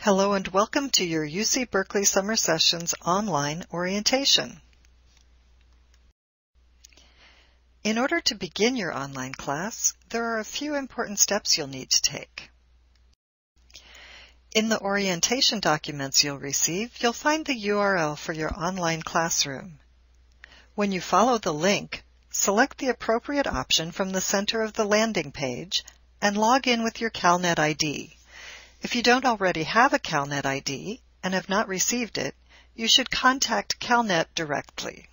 Hello and welcome to your UC Berkeley Summer Sessions online orientation. In order to begin your online class, there are a few important steps you'll need to take. In the orientation documents you'll receive, you'll find the URL for your online classroom. When you follow the link, select the appropriate option from the center of the landing page and log in with your CalNet ID. If you don't already have a CalNet ID and have not received it, you should contact CalNet directly.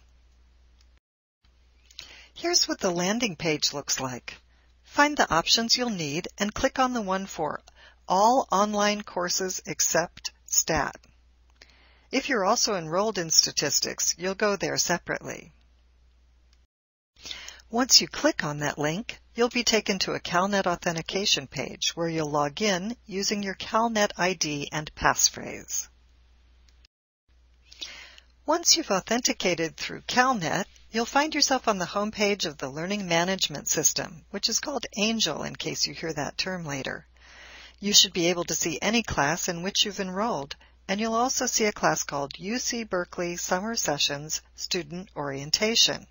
Here's what the landing page looks like. Find the options you'll need and click on the one for All Online Courses Except STAT. If you're also enrolled in statistics, you'll go there separately. Once you click on that link, you'll be taken to a CalNet authentication page where you'll log in using your CalNet ID and passphrase. Once you've authenticated through CalNet, you'll find yourself on the home page of the Learning Management System, which is called Angel in case you hear that term later. You should be able to see any class in which you've enrolled, and you'll also see a class called UC Berkeley Summer Sessions Student Orientation.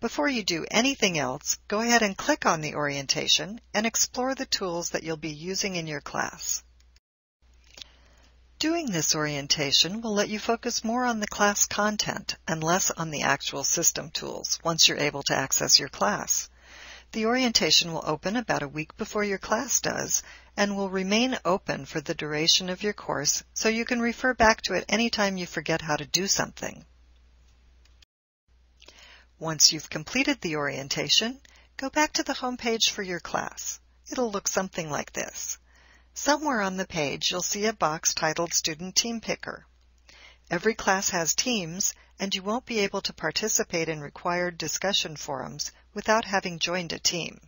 Before you do anything else, go ahead and click on the orientation and explore the tools that you'll be using in your class. Doing this orientation will let you focus more on the class content and less on the actual system tools once you're able to access your class. The orientation will open about a week before your class does and will remain open for the duration of your course so you can refer back to it anytime you forget how to do something. Once you've completed the orientation, go back to the home page for your class. It'll look something like this. Somewhere on the page you'll see a box titled Student Team Picker. Every class has teams, and you won't be able to participate in required discussion forums without having joined a team.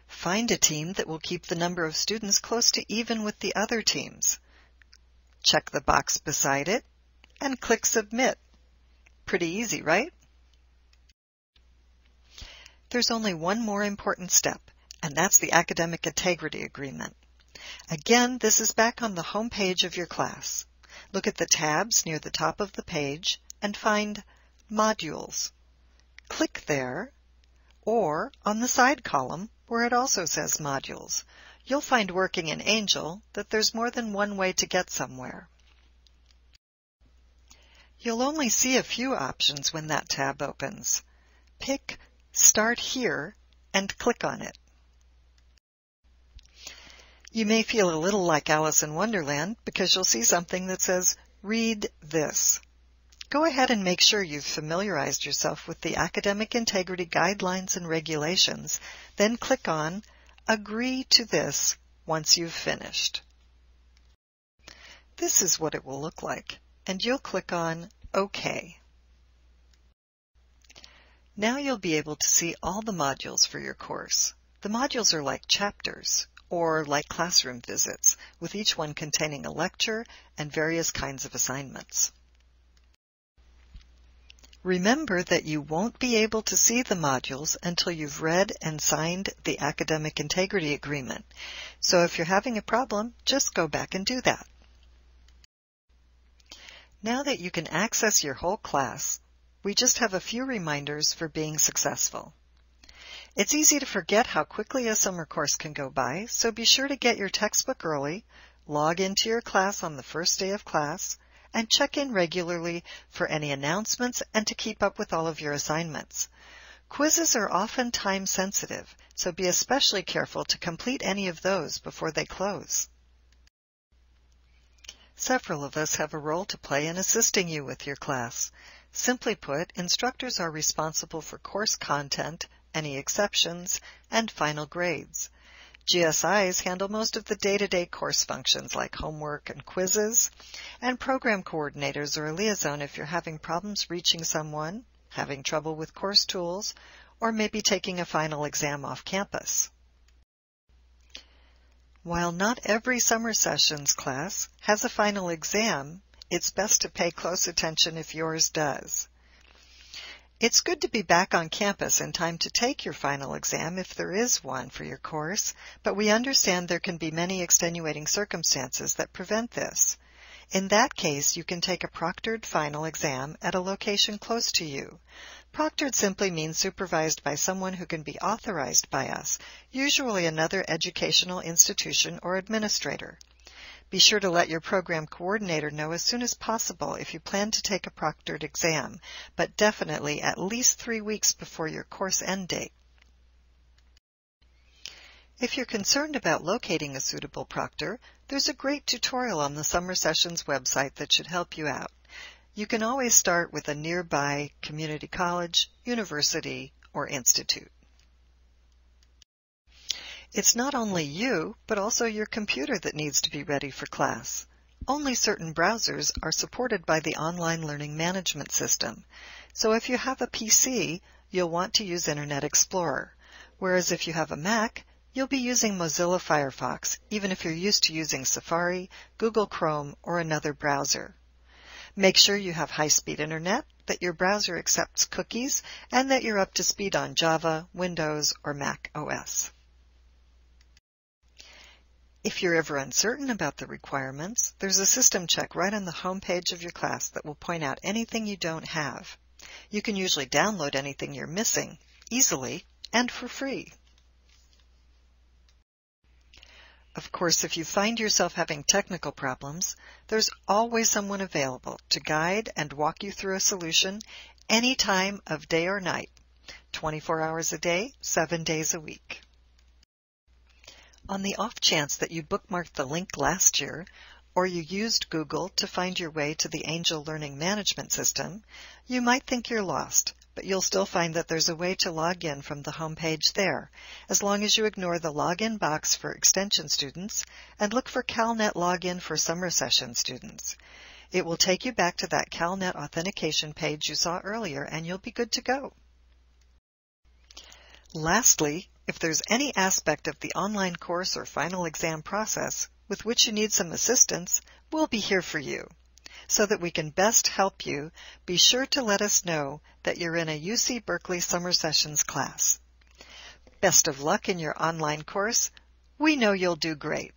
Find a team that will keep the number of students close to even with the other teams. Check the box beside it and click Submit. Pretty easy, right? There's only one more important step, and that's the Academic Integrity Agreement. Again, this is back on the home page of your class. Look at the tabs near the top of the page and find Modules. Click there, or on the side column where it also says Modules. You'll find working in Angel that there's more than one way to get somewhere. You'll only see a few options when that tab opens. Pick Start Here and click on it. You may feel a little like Alice in Wonderland because you'll see something that says Read This. Go ahead and make sure you've familiarized yourself with the Academic Integrity Guidelines and Regulations, then click on Agree to This once you've finished. This is what it will look like, and you'll click on OK. Now you'll be able to see all the modules for your course. The modules are like chapters, or like classroom visits, with each one containing a lecture and various kinds of assignments. Remember that you won't be able to see the modules until you've read and signed the Academic Integrity Agreement. So if you're having a problem, just go back and do that. Now that you can access your whole class, we just have a few reminders for being successful. It's easy to forget how quickly a summer course can go by, so be sure to get your textbook early, log into your class on the first day of class, and check in regularly for any announcements and to keep up with all of your assignments. Quizzes are often time sensitive, so be especially careful to complete any of those before they close. Several of us have a role to play in assisting you with your class. Simply put, instructors are responsible for course content, any exceptions, and final grades. GSIs handle most of the day-to-day course functions like homework and quizzes, and program coordinators are a liaison if you're having problems reaching someone, having trouble with course tools, or maybe taking a final exam off campus. While not every summer sessions class has a final exam, it's best to pay close attention if yours does. It's good to be back on campus in time to take your final exam if there is one for your course, but we understand there can be many extenuating circumstances that prevent this. In that case, you can take a proctored final exam at a location close to you. Proctored simply means supervised by someone who can be authorized by us, usually another educational institution or administrator. Be sure to let your program coordinator know as soon as possible if you plan to take a proctored exam, but definitely at least 3 weeks before your course end date. If you're concerned about locating a suitable proctor, there's a great tutorial on the Summer Sessions website that should help you out. You can always start with a nearby community college, university, or institute. It's not only you, but also your computer that needs to be ready for class. Only certain browsers are supported by the Online Learning Management System. So if you have a PC, you'll want to use Internet Explorer. Whereas if you have a Mac, you'll be using Mozilla Firefox, even if you're used to using Safari, Google Chrome, or another browser. Make sure you have high-speed internet, that your browser accepts cookies, and that you're up to speed on Java, Windows, or Mac OS. If you're ever uncertain about the requirements, there's a system check right on the home page of your class that will point out anything you don't have. You can usually download anything you're missing, easily, and for free. Of course, if you find yourself having technical problems, there's always someone available to guide and walk you through a solution any time of day or night, 24 hours a day, 7 days a week. On the off chance that you bookmarked the link last year, or you used Google to find your way to the Angel Learning Management System, you might think you're lost, but you'll still find that there's a way to log in from the home page there, as long as you ignore the login box for extension students and look for CalNet login for summer session students. It will take you back to that CalNet authentication page you saw earlier, and you'll be good to go. Lastly, if there's any aspect of the online course or final exam process with which you need some assistance, we'll be here for you. So that we can best help you, be sure to let us know that you're in a UC Berkeley Summer Sessions class. Best of luck in your online course. We know you'll do great.